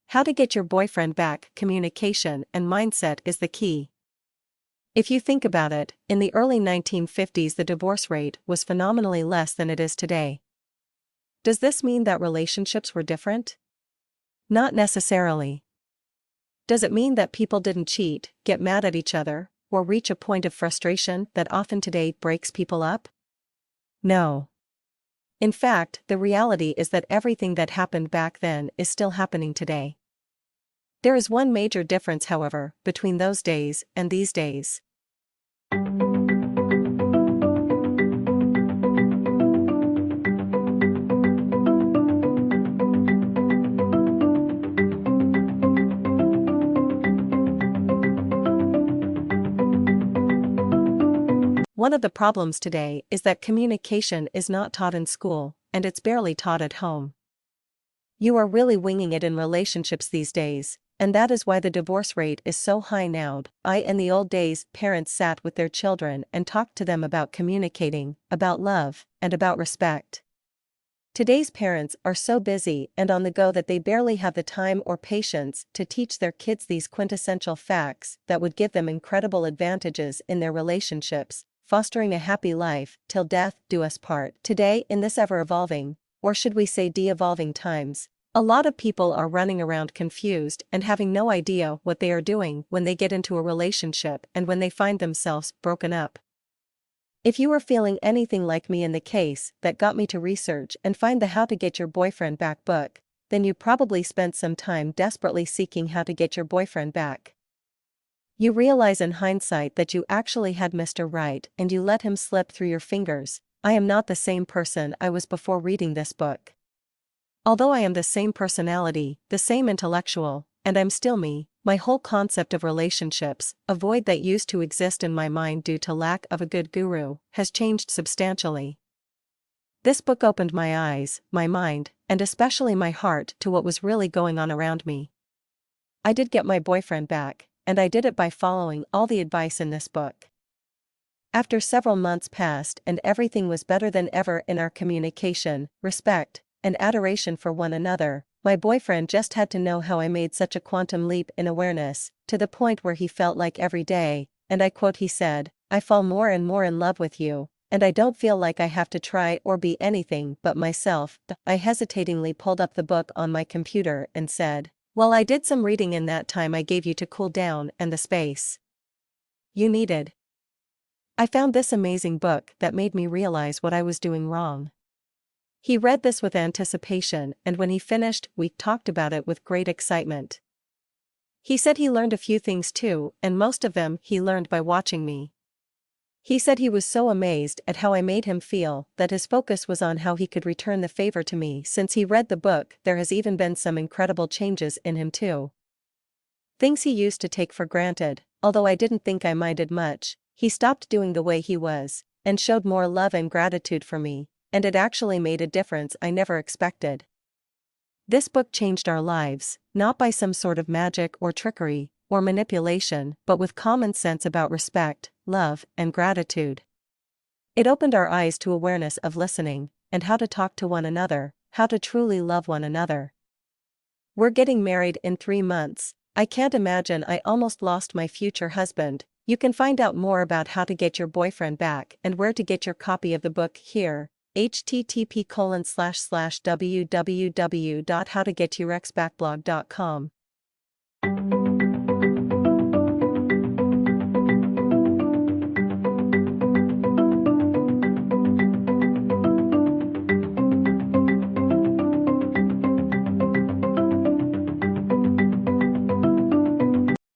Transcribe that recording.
How to get your boyfriend back. Communication and mindset is the key. If you think about it, in the early 1950s the divorce rate was phenomenally less than it is today. Does this mean that relationships were different? Not necessarily. Does it mean that people didn't cheat, get mad at each other, or reach a point of frustration that often today breaks people up? No. In fact, the reality is that everything that happened back then is still happening today. There is one major difference, however, between those days and these days. One of the problems today is that communication is not taught in school, and it's barely taught at home. You are really winging it in relationships these days, and that is why the divorce rate is so high now. In the old days, parents sat with their children and talked to them about communicating, about love, and about respect. Today's parents are so busy and on the go that they barely have the time or patience to teach their kids these quintessential facts that would give them incredible advantages in their relationships, fostering a happy life till death do us part. Today, in this ever-evolving, or should we say de-evolving times, a lot of people are running around confused and having no idea what they are doing when they get into a relationship and when they find themselves broken up. If you are feeling anything like me in the case that got me to research and find the How to Get Your Boyfriend Back book, then you probably spent some time desperately seeking how to get your boyfriend back. You realize in hindsight that you actually had Mr. Right and you let him slip through your fingers. I am not the same person I was before reading this book. Although I am the same personality, the same intellectual, and I'm still me, my whole concept of relationships, a void that used to exist in my mind due to lack of a good guru, has changed substantially. This book opened my eyes, my mind, and especially my heart to what was really going on around me. I did get my boyfriend back, and I did it by following all the advice in this book. After several months passed and everything was better than ever in our communication, respect, and adoration for one another, my boyfriend just had to know how I made such a quantum leap in awareness, to the point where he felt like every day, and I quote, he said, "I fall more and more in love with you, and I don't feel like I have to try or be anything but myself." I hesitatingly pulled up the book on my computer and said, "Well, I did some reading in that time I gave you to cool down and the space you needed." I found this amazing book that made me realize what I was doing wrong. He read this with anticipation, and when he finished, we talked about it with great excitement. He said he learned a few things too, and most of them he learned by watching me. He said he was so amazed at how I made him feel that his focus was on how he could return the favor to me. Since he read the book, there has even been some incredible changes in him too. Things he used to take for granted, although I didn't think I minded much, he stopped doing the way he was, and showed more love and gratitude for me, and it actually made a difference I never expected. This book changed our lives, not by some sort of magic or trickery, or manipulation, but with common sense about respect, love, and gratitude. It opened our eyes to awareness of listening, and how to talk to one another, how to truly love one another. We're getting married in 3 months. I can't imagine. I almost lost my future husband. You can find out more about how to get your boyfriend back and where to get your copy of the book here. http://www.howtogetyourexbackblog.com